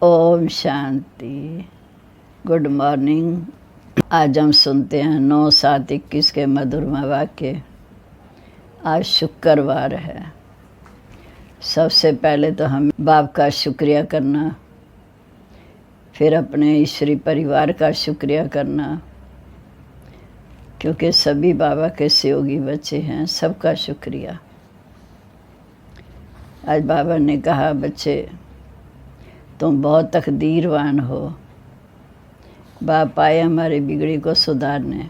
Om Shanti. Good morning. आज हम सुनते हैं 9/7/21 के मधुरमा वाक्य। आज शुक्रवार है। सबसे पहले तो हम बाप का शुक्रिया करना, फिर अपने ईश्वरी परिवार का शुक्रिया करना, क्योंकि सभी बाबा के सहयोगी बच्चे हैं। सबका शुक्रिया। आज बाबा ने कहा, बच्चे तुम बहुत तकदीरवान हो। बाप आए हमारी बिगड़ी को सुधारने।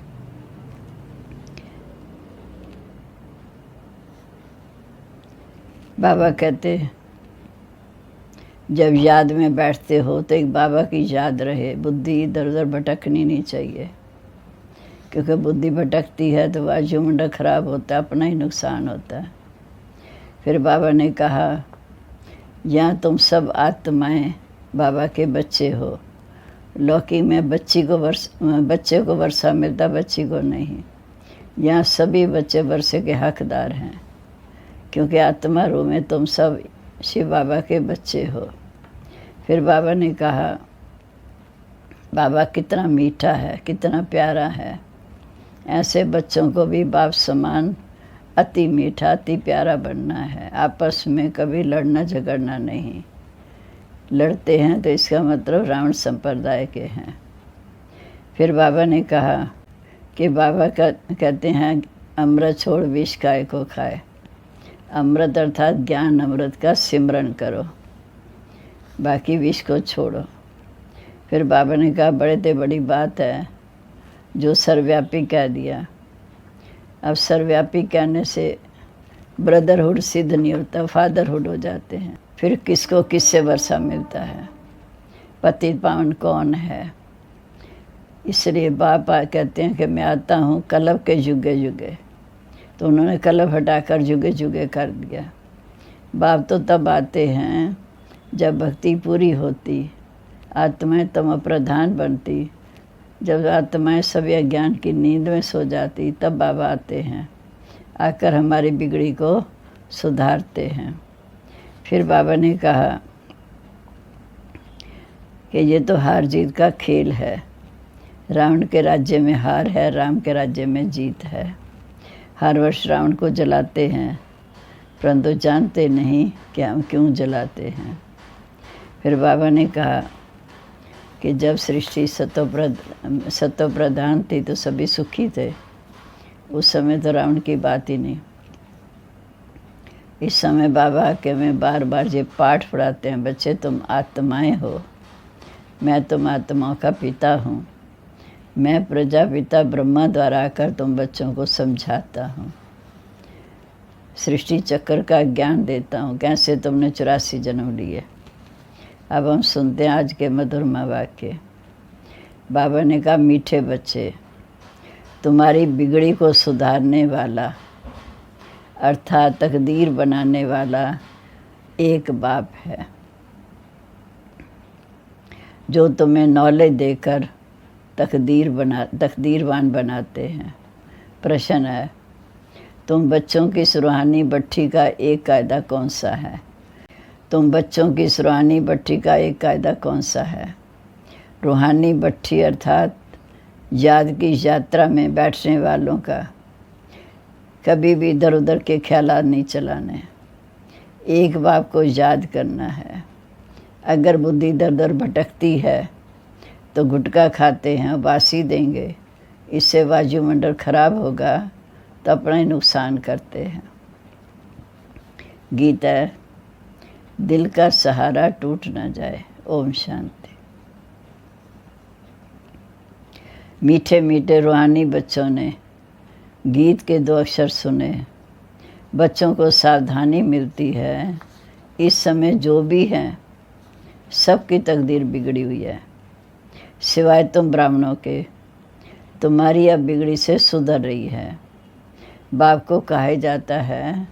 बाबा कहते जब याद में बैठते हो तो एक बाबा की याद रहे। बुद्धि इधर उधर भटकनी नहीं चाहिए, क्योंकि बुद्धि भटकती है तो वायुमंडल खराब होता है, अपना ही नुकसान होता है। फिर बाबा ने कहा, यहाँ तुम सब आत्माएं बाबा के बच्चे हो। लौकी में बच्चे को वर्षा मिलता, बच्ची को नहीं। यहाँ सभी बच्चे वर्षे के हकदार हैं, क्योंकि आत्मा रूप में तुम सब शिव बाबा के बच्चे हो। फिर बाबा ने कहा, बाबा कितना मीठा है, कितना प्यारा है। ऐसे बच्चों को भी बाप समान अति मीठा, अति प्यारा बनना है। आपस में कभी लड़ना झगड़ना नहीं। लड़ते हैं तो इसका मतलब रावण संप्रदाय के हैं। फिर बाबा ने कहा कि बाबा कहते हैं, अमृत छोड़ विष काय को खाए। अमृत अर्थात ज्ञान अमृत का सिमरन करो, बाकी विष को छोड़ो। फिर बाबा ने कहा, बड़े ते बड़ी बात है जो सर्वव्यापी कह दिया। अब सर्वव्यापी कहने से ब्रदरहुड सिद्ध नहीं होता, फादरहुड हो जाते हैं। फिर किसको किससे वर्षा मिलता है? पति पावन कौन है? इसलिए बाप कहते हैं कि मैं आता हूँ कलब के जुगे जुगे। तो उन्होंने कलब हटाकर जुगे जुगे कर दिया। बाप तो तब आते हैं जब भक्ति पूरी होती, आत्माएं तम प्रधान बनती। जब आत्माएं सभी अज्ञान की नींद में सो जाती, तब बाबा आते हैं, आकर हमारी बिगड़ी को सुधारते हैं। फिर बाबा ने कहा कि ये तो हार जीत का खेल है। रावण के राज्य में हार है, राम के राज्य में जीत है। हर वर्ष रावण को जलाते हैं, परंतु जानते नहीं कि हम क्यों जलाते हैं। फिर बाबा ने कहा कि जब सृष्टि सत्व प्रधान थी तो सभी सुखी थे। उस समय तो रावण की बात ही नहीं। इस समय बाबा के में बार बार ये पाठ पढ़ाते हैं, बच्चे तुम आत्माएं हो, मैं तुम आत्माओं का पिता हूँ। मैं प्रजापिता ब्रह्मा द्वारा आकर तुम बच्चों को समझाता हूँ, सृष्टि चक्र का ज्ञान देता हूँ, कैसे तुमने 84 जन्म लिए। अब हम सुनते हैं आज के मधुरमा वाक्य। बाबा ने कहा, मीठे बच्चे, तुम्हारी बिगड़ी को सुधारने वाला अर्थात तकदीर बनाने वाला एक बाप है, जो तुम्हें नॉलेज देकर तकदीरवान बनाते हैं। प्रश्न है, तुम बच्चों की रूहानी भट्ठी का एक कायदा कौन सा है? तुम बच्चों की रूहानी भट्ठी का एक कायदा कौन सा है? रूहानी भट्ठी अर्थात याद की यात्रा में बैठने वालों का। कभी भी इधर उधर के ख्यालात नहीं चलाने, एक बाप को याद करना है। अगर बुद्धि इधर उधर भटकती है तो गुटखा खाते हैं, बासी देंगे, इससे वायुमंडल खराब होगा तो अपना ही नुकसान करते हैं। गीता है, दिल का सहारा टूट न जाए। ओम शांति। मीठे मीठे रूहानी बच्चों ने गीत के 2 अक्षर सुने। बच्चों को सावधानी मिलती है, इस समय जो भी हैं सबकी तकदीर बिगड़ी हुई है, सिवाय तुम ब्राह्मणों के। तुम्हारी अब बिगड़ी से सुधर रही है। बाप को कहा जाता है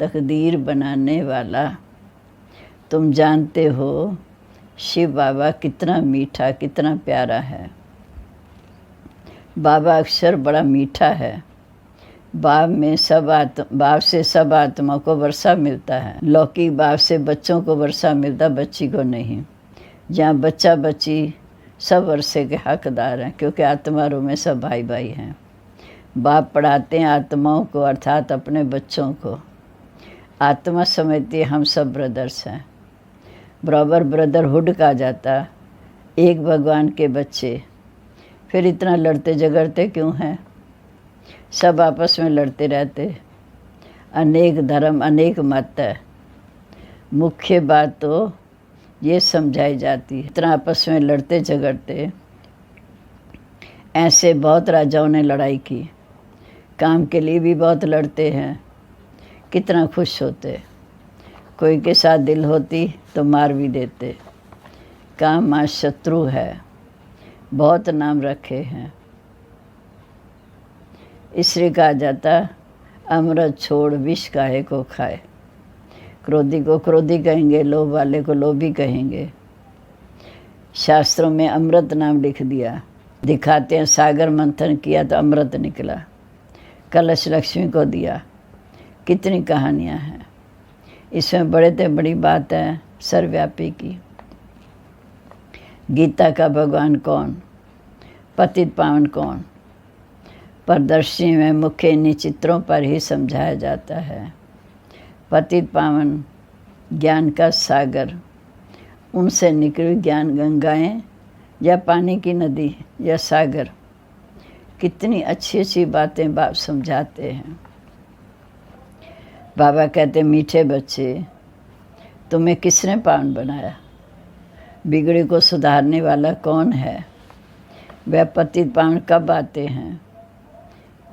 तकदीर बनाने वाला। तुम जानते हो शिव बाबा कितना मीठा, कितना प्यारा है। बाबा अक्षर बड़ा मीठा है। बाप से सब आत्मा को वर्षा मिलता है। लौकिक बाप से बच्चों को वर्षा मिलता, बच्ची को नहीं। जहाँ बच्चा बच्ची सब वर्षे के हकदार हैं, क्योंकि आत्मारों में सब भाई भाई हैं। बाप पढ़ाते हैं आत्माओं को, अर्थात अपने बच्चों को। आत्मा समझती है हम सब ब्रदर्स हैं। बराबर ब्रदरहुड कहा जाता, एक भगवान के बच्चे। फिर इतना लड़ते झगड़ते क्यों हैं? सब आपस में लड़ते रहते। अनेक धर्म, अनेक मत है। मुख्य बात तो ये समझाई जाती है। इतना आपस में लड़ते झगड़ते। ऐसे बहुत राजाओं ने लड़ाई की, काम के लिए भी बहुत लड़ते हैं। कितना खुश होते। कोई के साथ दिल होती तो मार भी देते। काम मां शत्रु है, बहुत नाम रखे हैं। इसलिए कहा जाता, अमृत छोड़ विष काहे को खाए। क्रोधी को क्रोधी कहेंगे, लोभ वाले को लोभी कहेंगे। शास्त्रों में अमृत नाम लिख दिया। दिखाते हैं सागर मंथन किया तो अमृत निकला। कलश लक्ष्मी को दिया। कितनी कहानियाँ हैं इसमें। बड़े से बड़ी बात है सर्वव्यापी की। गीता का भगवान कौन, पतित पावन कौन, प्रदर्शनी में मुख्य इन्हीं चित्रों पर ही समझाया जाता है। पतित पावन ज्ञान का सागर, उनसे निकली ज्ञान गंगाएं या पानी की नदी या सागर। कितनी अच्छी अच्छी बातें बाप समझाते हैं। बाबा कहते, मीठे बच्चे, तुम्हें किसने पावन बनाया? बिगड़ी को सुधारने वाला कौन है? वह पतित पावन कब आते हैं?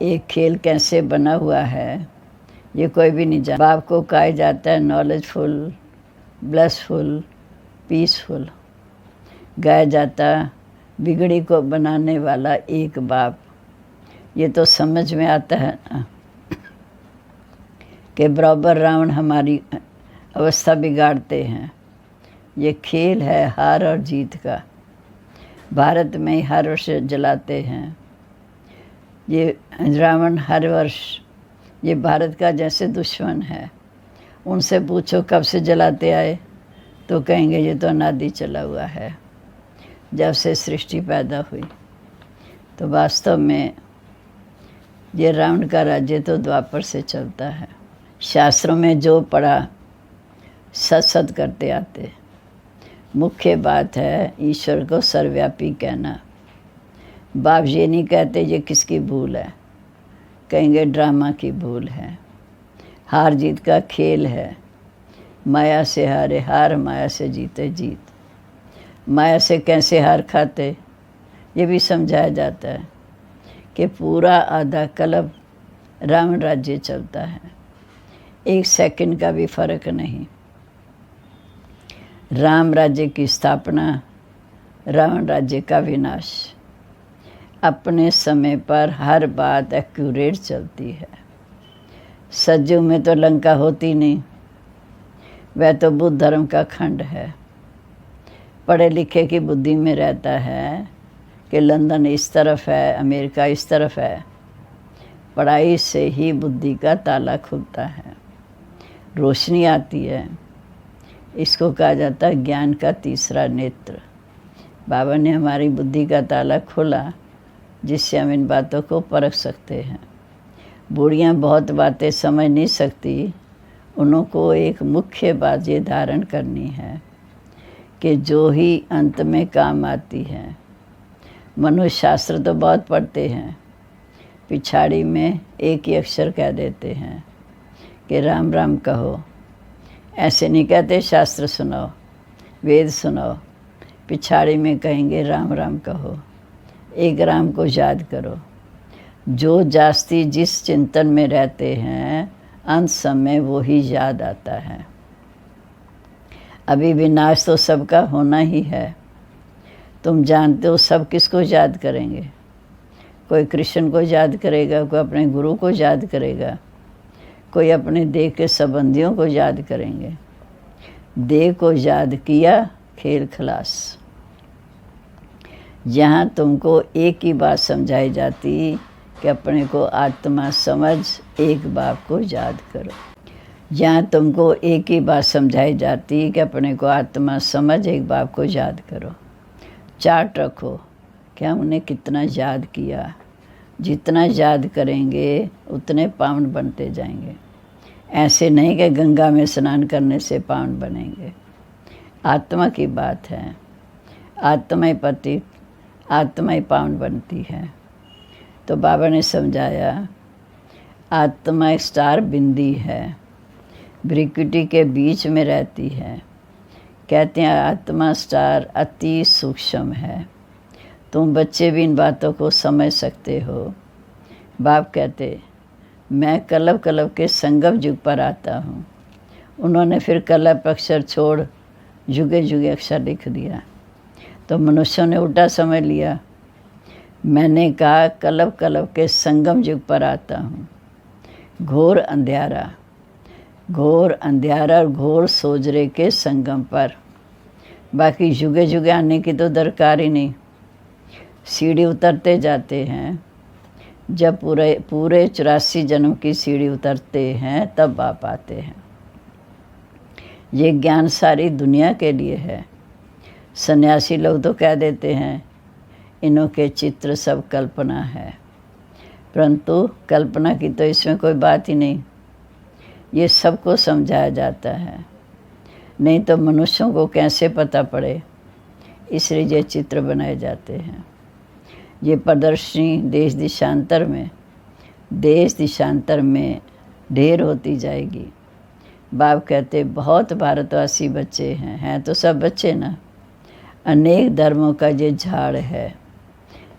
एक खेल कैसे बना हुआ है ये कोई भी नहीं जानता। बाप को कहा जाता है नॉलेजफुल, ब्लेसफुल, पीसफुल। गाया जाता बिगड़ी को बनाने वाला एक बाप। ये तो समझ में आता है ना कि बराबर रावण हमारी अवस्था बिगाड़ते हैं। ये खेल है हार और जीत का। भारत में ही हर वर्ष जलाते हैं ये रावण। हर वर्ष ये भारत का जैसे दुश्मन है। उनसे पूछो कब से जलाते आए तो कहेंगे ये तो अनादि चला हुआ है, जब से सृष्टि पैदा हुई। तो वास्तव में ये रावण का राज्य तो द्वापर से चलता है। शास्त्रों में जो पढ़ा सत सत करते आते। मुख्य बात है ईश्वर को सर्वव्यापी कहना। बाप ये नहीं कहते ये किसकी भूल है, कहेंगे ड्रामा की भूल है। हार जीत का खेल है। माया से हारे हार, माया से जीते जीत। माया से कैसे हार खाते ये भी समझाया जाता है कि पूरा आधा कल्प रावण राज्य चलता है। एक सेकंड का भी फर्क नहीं। राम राज्य की स्थापना, रावण राज्य का विनाश। अपने समय पर हर बात एक्यूरेट चलती है। सतयुग में तो लंका होती नहीं, वह तो बुद्ध धर्म का खंड है। पढ़े लिखे की बुद्धि में रहता है कि लंदन इस तरफ है, अमेरिका इस तरफ है। पढ़ाई से ही बुद्धि का ताला खुलता है, रोशनी आती है। इसको कहा जाता है ज्ञान का तीसरा नेत्र। बाबा ने हमारी बुद्धि का ताला खोला जिससे हम इन बातों को परख सकते हैं। बूढ़ियाँ बहुत बातें समझ नहीं सकती, उनको एक मुख्य बात ये धारण करनी है कि जो ही अंत में काम आती है। मनुष्य शास्त्र तो बहुत पढ़ते हैं, पिछाड़ी में एक ही अक्षर कह देते हैं कि राम राम कहो। ऐसे नहीं कहते शास्त्र सुनाओ, वेद सुनाओ। पिछाड़ी में कहेंगे राम राम कहो। एक राम को याद करो। जो जास्ती जिस चिंतन में रहते हैं अंत समय वो ही याद आता है। अभी विनाश तो सबका होना ही है। तुम जानते हो सब किसको याद करेंगे। कोई कृष्ण को याद करेगा, कोई अपने गुरु को याद करेगा, कोई अपने देह के संबंधियों को याद करेंगे। देह को याद किया, खेल खलास। यहाँ तुमको एक ही बात समझाई जाती कि अपने को आत्मा समझ, एक बाप को याद करो। जहाँ तुमको एक ही बात समझाई जाती है कि अपने को आत्मा समझ, एक बात को याद करो, चार्ट रखो कि हमने कितना याद किया। जितना याद करेंगे उतने पावन बनते जाएंगे। ऐसे नहीं कि गंगा में स्नान करने से पावन बनेंगे। आत्मा की बात है, आत्मा ही पतित, आत्मा ही पावन बनती है। तो बाबा ने समझाया, आत्मा एक स्टार बिंदी है, भ्रिकुटी के बीच में रहती है। कहते हैं आत्मा स्टार अति सूक्ष्म है। तुम बच्चे भी इन बातों को समझ सकते हो। बाप कहते, मैं कलब कलब के संगम युग पर आता हूँ। उन्होंने फिर कलब अक्षर छोड़ जुगे जुगे अक्षर लिख दिया, तो मनुष्यों ने उल्टा समझ लिया। मैंने कहा कलब कलब के संगम युग पर आता हूँ। घोर अंधियारा, घोर अंधियारा और घोर सोजरे के संगम पर। बाकी जुगे जुगे आने की तो दरकार ही नहीं। सीढ़ी उतरते जाते हैं। जब पूरे 84 जन्म की सीढ़ी उतरते हैं तब आप आते हैं। ये ज्ञान सारी दुनिया के लिए है। सन्यासी लोग तो कह देते हैं इन्हों के चित्र सब कल्पना है, परंतु कल्पना की तो इसमें कोई बात ही नहीं। ये सबको समझाया जाता है, नहीं तो मनुष्यों को कैसे पता पड़े, इसलिए ये चित्र बनाए जाते हैं। ये प्रदर्शनी देश देशांतर में ढेर होती जाएगी। बाप कहते बहुत भारतवासी बच्चे हैं तो सब बच्चे ना, अनेक धर्मों का ये झाड़ है।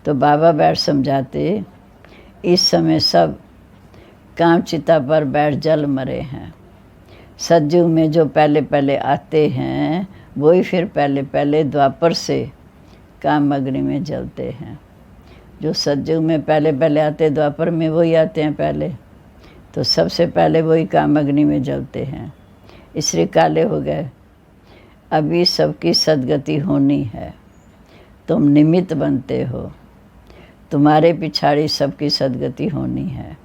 तो बाबा बैठ समझाते, इस समय सब काम चिता पर बैठ जल मरे हैं। सतयुग में जो पहले पहले आते हैं वही फिर पहले पहले द्वापर से काम अग्नि में जलते हैं। जो सतयुग में पहले पहले आते, द्वापर में वही आते हैं पहले, तो सबसे पहले वही काम अग्नि में जलते हैं, इसलिए काले हो गए। अभी सबकी सदगति होनी है, तुम निमित्त बनते हो, तुम्हारे पिछाड़ी सबकी सदगति होनी है।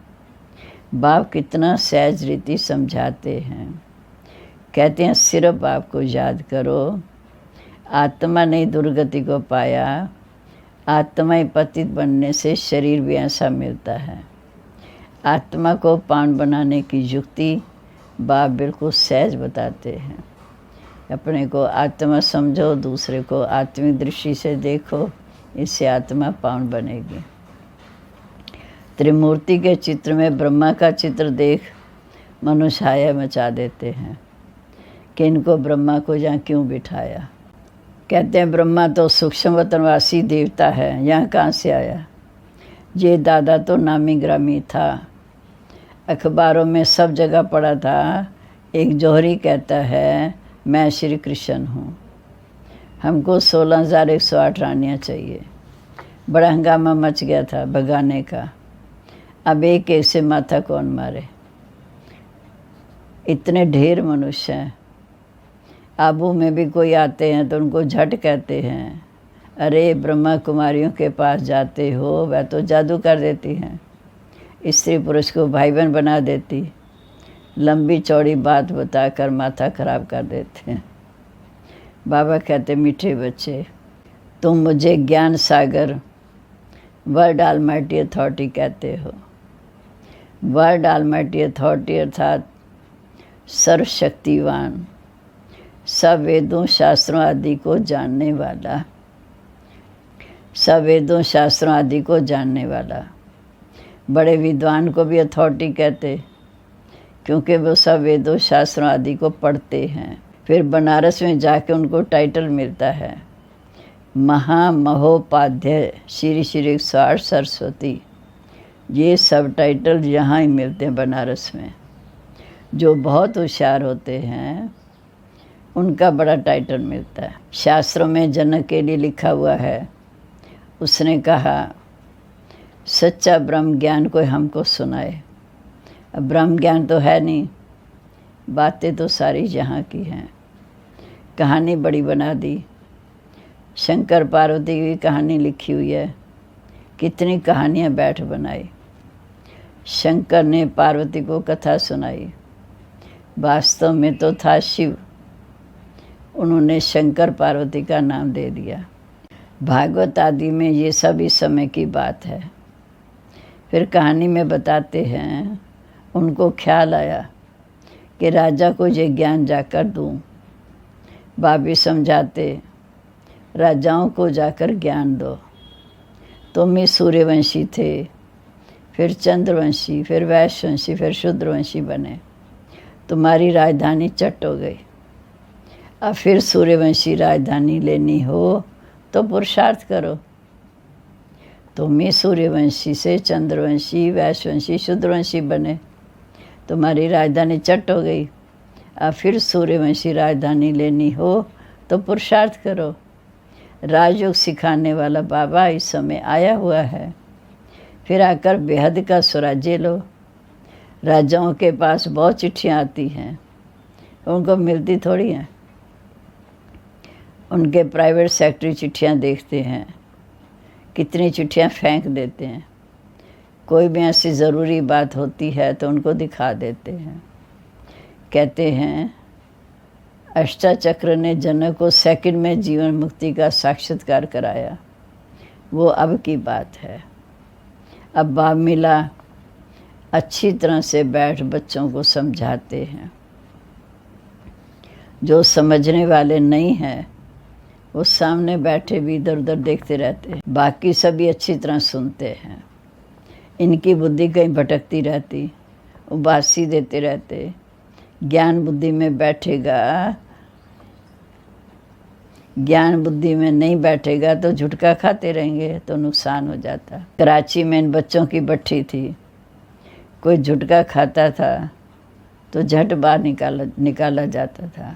बाप कितना सहज रीति समझाते हैं। कहते हैं सिर्फ आपको याद करो, आत्मा ने दुर्गति को पाया, आत्मा ही पतित बनने से शरीर भी ऐसा मिलता है। आत्मा को पावन बनाने की युक्ति बाप बिल्कुल सहज बताते हैं। अपने को आत्मा समझो, दूसरे को आत्मिक दृष्टि से देखो, इससे आत्मा पावन बनेगी। त्रिमूर्ति के चित्र में ब्रह्मा का चित्र देख मनुष्य हाय मचा देते हैं कि इनको ब्रह्मा को यहाँ क्यों बिठाया। कहते हैं ब्रह्मा तो सूक्ष्म वतनवासी देवता है, यहाँ कहाँ से आया। ये दादा तो नामी ग्रामी था, अखबारों में सब जगह पढ़ा था। एक जौहरी कहता है मैं श्री कृष्ण हूँ, हमको 16,108 रानियाँ चाहिए। बड़ा हंगामा मच गया था भगाने का। अब एक एक से माथा कौन मारे, इतने ढेर मनुष्य हैं। आबू में भी कोई आते हैं तो उनको झट कहते हैं, अरे ब्रह्मा कुमारियों के पास जाते हो, वह तो जादू कर देती हैं, स्त्री पुरुष को भाई बहन बना देती, लंबी चौड़ी बात बताकर माथा खराब कर देते हैं। बाबा कहते मीठे बच्चे, तुम मुझे ज्ञान सागर वर्ल्ड ऑलमाइटी अथॉरिटी कहते हो। वर्ल्ड ऑलमाइटी अथॉरिटी अर्थात सर्वशक्तिवान, सब वेदों शास्त्रों आदि को जानने वाला, सब वेदों शास्त्रों आदि को जानने वाला। बड़े विद्वान को भी अथॉरिटी कहते, क्योंकि वो सब वेदों शास्त्रों आदि को पढ़ते हैं। फिर बनारस में जाके उनको टाइटल मिलता है महामहोपाध्याय श्री श्री 108 सरस्वती। ये सब टाइटल यहाँ ही मिलते हैं बनारस में। जो बहुत होशियार होते हैं उनका बड़ा टाइटल मिलता है। शास्त्रों में जनक के लिए लिखा हुआ है, उसने कहा सच्चा ब्रह्म ज्ञान कोई हमको सुनाए। अब ब्रह्म ज्ञान तो है नहीं, बातें तो सारी यहाँ की हैं। कहानी बड़ी बना दी। शंकर पार्वती की कहानी लिखी हुई है, कितनी कहानियाँ बैठ बनाई। शंकर ने पार्वती को कथा सुनाई, वास्तव में तो था शिव, उन्होंने शंकर पार्वती का नाम दे दिया। भागवत आदि में ये सब इस समय की बात है। फिर कहानी में बताते हैं, उनको ख्याल आया कि राजा को ये ज्ञान जाकर दूं। बाबी समझाते, राजाओं को जाकर ज्ञान दो। तुम ही सूर्यवंशी थे, फिर चंद्रवंशी, फिर वैश्यवंशी, फिर शूद्रवंशी बने। तुम्हारी राजधानी चट हो गई। अब फिर सूर्यवंशी राजधानी लेनी हो तो पुरुषार्थ करो। तुम ही सूर्यवंशी से चंद्रवंशी, वैश्यवंशी, शूद्रवंशी बने। तुम्हारी राजधानी चट हो गई। अब फिर सूर्यवंशी राजधानी लेनी हो तो पुरुषार्थ करो। राजयोग सिखाने वाला बाबा इस समय आया हुआ है। फिर आकर बेहद का स्वराज्य लो। राजाओं के पास बहुत चिट्ठियाँ आती हैं, उनको मिलती थोड़ी हैं। उनके प्राइवेट सेक्रेटरी चिट्ठियाँ देखते हैं, कितनी चिट्ठियाँ फेंक देते हैं। कोई भी ऐसी ज़रूरी बात होती है तो उनको दिखा देते हैं। कहते हैं, अष्टाचक्र ने जनक को सेकंड में जीवन मुक्ति का साक्षात्कार कराया। वो अब की बात है। अब बाप मिला, अच्छी तरह से बैठ बच्चों को समझाते हैं। जो समझने वाले नहीं हैं वो सामने बैठे भी इधर उधर देखते रहते हैं। बाकी सभी अच्छी तरह सुनते हैं। इनकी बुद्धि कहीं भटकती रहती, उबासी देते रहते। ज्ञान बुद्धि में बैठेगा, ज्ञान बुद्धि में नहीं बैठेगा तो झुटका खाते रहेंगे तो नुकसान हो जाता। कराची में इन बच्चों की भट्ठी थी। कोई झुटका खाता था तो झट बाहर निकाला जाता था।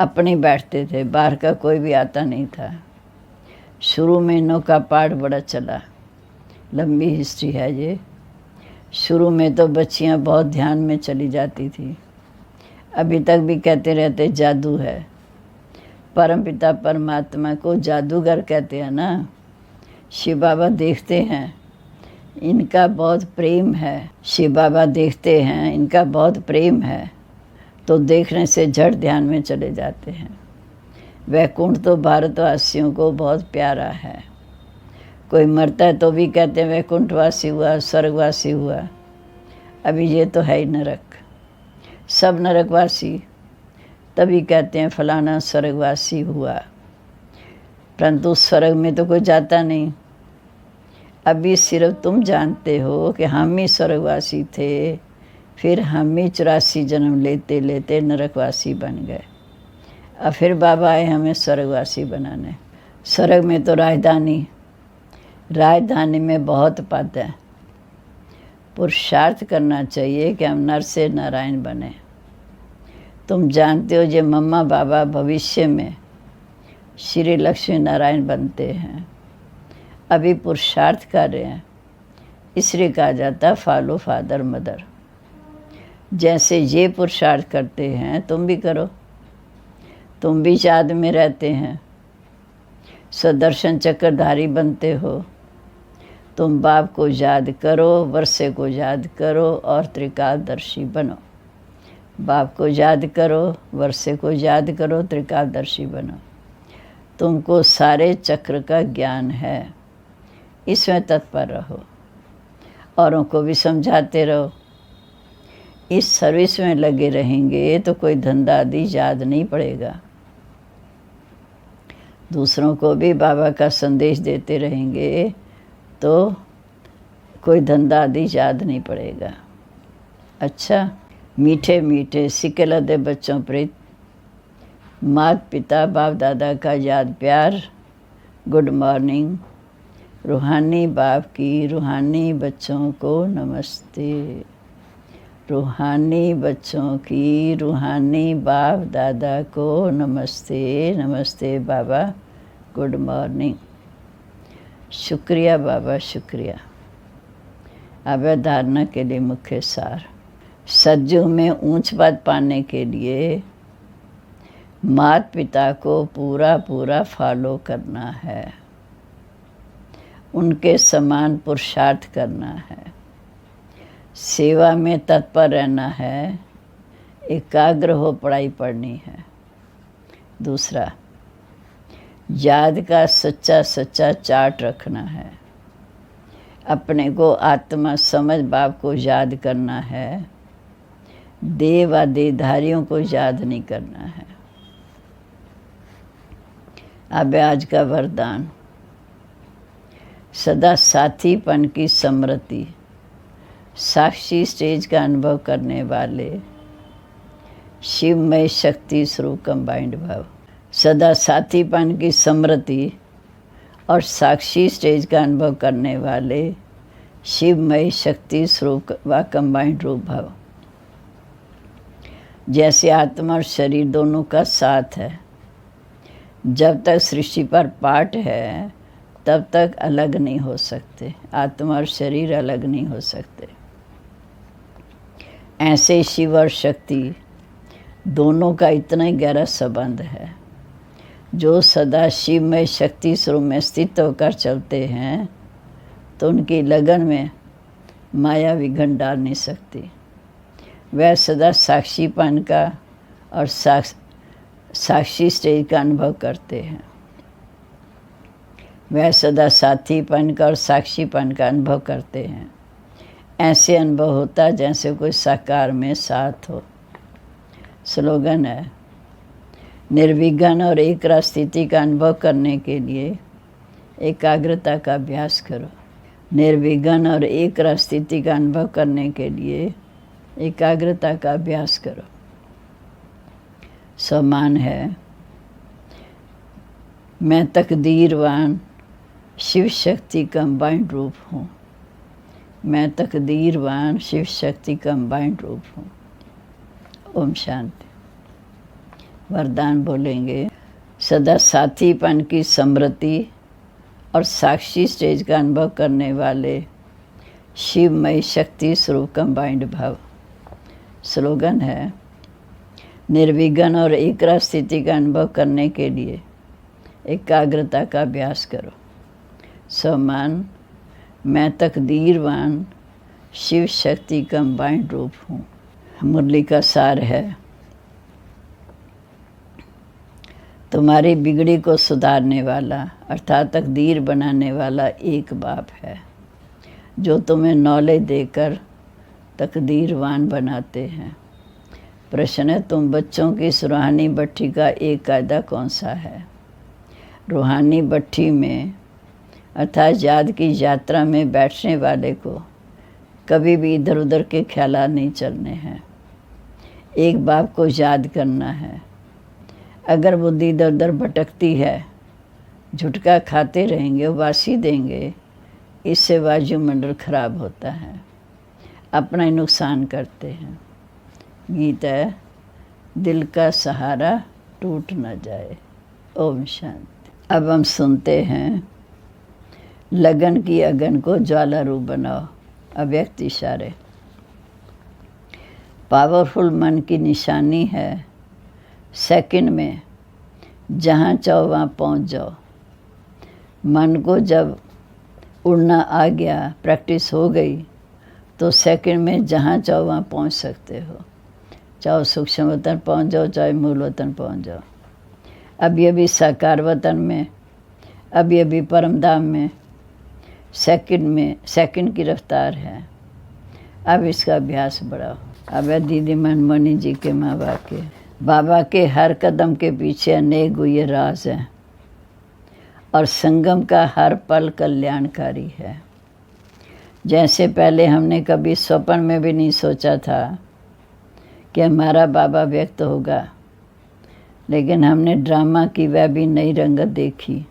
अपने बैठते थे, बाहर का कोई भी आता नहीं था। शुरू में इनों का पाठ बड़ा चला, लंबी हिस्ट्री है ये। शुरू में तो बच्चियां बहुत ध्यान में चली जाती थी। अभी तक भी कहते रहते जादू है। परमपिता परमात्मा को जादूगर कहते हैं ना। शिव बाबा देखते हैं, इनका बहुत प्रेम है। शिव बाबा देखते हैं, इनका बहुत प्रेम है, तो देखने से झट ध्यान में चले जाते हैं। वैकुंठ तो भारतवासियों को बहुत प्यारा है। कोई मरता है तो भी कहते हैं वैकुंठवासी हुआ, स्वर्गवासी हुआ। अभी ये तो है ही नरक, सब नरकवासी, तभी कहते हैं फलाना स्वर्गवासी हुआ। परंतु स्वर्ग में तो कोई जाता नहीं। अभी सिर्फ तुम जानते हो कि हम ही स्वर्गवासी थे, फिर हम ही 84 जन्म लेते लेते नरकवासी बन गए। अब फिर बाबा आए हमें स्वर्गवासी बनाने। स्वर्ग में तो राजधानी में बहुत पद है। पुरुषार्थ करना चाहिए कि हम नर से नारायण बने। तुम जानते हो ये मम्मा बाबा भविष्य में श्री लक्ष्मी नारायण बनते हैं। अभी पुरुषार्थ कर रहे हैं, इसलिए कहा जाता है फॉलो फादर मदर। जैसे ये पुरुषार्थ करते हैं तुम भी करो। तुम भी याद में रहते हैं, सदर्शन चक्रधारी बनते हो। तुम बाप को याद करो, वर्षे को याद करो और त्रिकालदर्शी बनो। बाप को याद करो, वर्षे को याद करो, त्रिकालदर्शी बनो। तुमको सारे चक्र का ज्ञान है, इसमें तत्पर रहो। औरों को भी समझाते रहो। इस सर्विस में लगे रहेंगे तो कोई धंधा आदि याद नहीं पड़ेगा। दूसरों को भी बाबा का संदेश देते रहेंगे तो कोई धंधा आदि याद नहीं पड़ेगा। अच्छा, मीठे मीठे सिकलदे बच्चों प्रीत, माता पिता बाप दादा का याद प्यार। Good morning. रूहानी बाप की रूहानी बच्चों को नमस्ते। रूहानी बच्चों की रूहानी बाप दादा को नमस्ते। नमस्ते बाबा, गुड मॉर्निंग। शुक्रिया बाबा, शुक्रिया। अब धारणा के लिए मुख्य सार। सज्जों में ऊंच पद पाने के लिए माता पिता को पूरा पूरा फॉलो करना है, उनके समान पुरुषार्थ करना है, सेवा में तत्पर रहना है, एकाग्र हो पढ़ाई पढ़नी है। दूसरा, याद का सच्चा सच्चा चार्ट रखना है। अपने को आत्मा समझ बाप को याद करना है, देव व देहधारियों को याद नहीं करना है। अब आज का वरदान, सदा साथीपन की स्मृति, साक्षी स्टेज का अनुभव करने वाले शिवमय शक्ति स्वरूप कंबाइंड भाव। सदा साथीपन की स्मृति और साक्षी स्टेज का अनुभव करने वाले शिवमय शक्ति स्वरूप व कंबाइंड रूप भाव। जैसे आत्मा और शरीर दोनों का साथ है, जब तक सृष्टि पर पार्ट है तब तक अलग नहीं हो सकते। आत्मा और शरीर अलग नहीं हो सकते। ऐसे शिव और शक्ति दोनों का इतना ही गहरा संबंध है। जो सदा शिवमय शक्ति स्वरूप में स्थित होकर चलते हैं तो उनकी लगन में माया विघ्न डाल नहीं सकती। वह सदा साक्षीपन का और साक्षी स्टेज का अनुभव करते हैं। वह सदा साथीपन का और साक्षीपन का अनुभव करते हैं। ऐसे अनुभव होता जैसे कोई साकार में साथ हो। स्लोगन है, निर्विघ्न और एकरा स्थिति का अनुभव करने के लिए एकाग्रता का अभ्यास करो। निर्विघ्न और एकरा स्थिति का अनुभव करने के लिए एकाग्रता का अभ्यास करो। सम्मान है, मैं तकदीरवान शिव शक्ति कंबाइंड रूप हूँ। मैं तकदीरवान शिव शक्ति कंबाइंड रूप हूँ। ओम शांति। वरदान बोलेंगे, सदा साथीपन की स्मृति और साक्षी स्टेज का अनुभव करने वाले शिवमय शक्ति स्वरूप कंबाइंड भाव। स्लोगन है, निर्विघ्न और एकरा स्थिति का अनुभव करने के लिए एकाग्रता का अभ्यास करो। सम्मान, मैं तकदीरवान शिव शक्ति कंबाइंड रूप हूँ। मुरली का सार है, तुम्हारी बिगड़ी को सुधारने वाला अर्थात तकदीर बनाने वाला एक बाप है जो तुम्हें नॉलेज देकर तकदीरवान बनाते हैं। प्रश्न है, तुम बच्चों की इस रूहानी भट्ठी का एक कायदा कौन सा है? रूहानी भट्ठी में अर्थात याद की यात्रा में बैठने वाले को कभी भी इधर उधर के ख्यालात नहीं चलने हैं। एक बाप को याद करना है। अगर बुद्धि इधर उधर भटकती है, झुटका खाते रहेंगे, वासी देंगे, इससे वायुमंडल खराब होता है, अपना ही नुकसान करते हैं। गीत है, दिल का सहारा टूट न जाए। ओम शांति। अब हम सुनते हैं, लगन की अगन को ज्वाला रूप बनाओ। अव्यक्त इशारे। पावरफुल मन की निशानी है, सेकंड में जहाँ चाहो वहाँ पहुँच जाओ। मन को जब उड़ना आ गया, प्रैक्टिस हो गई, तो सेकंड में जहाँ चाहो वहाँ पहुँच सकते हो। चाहे सूक्ष्म वतन पहुँच जाओ, चाहे मूल वतन पहुँच जाओ। अभी अभी साकार वतन में, अभी अभी परमधाम में, सेकंड की रफ्तार है। अब इसका अभ्यास बढ़ाओ। अब है दीदी मनमोहनी जी के माँ बाप के। बाबा के हर कदम के पीछे अनेक गुह्य राज हैं और संगम का हर पल कल्याणकारी है। जैसे पहले हमने कभी स्वप्न में भी नहीं सोचा था कि हमारा बाबा व्यक्त होगा, लेकिन हमने ड्रामा की वह भी नई रंगत देखी।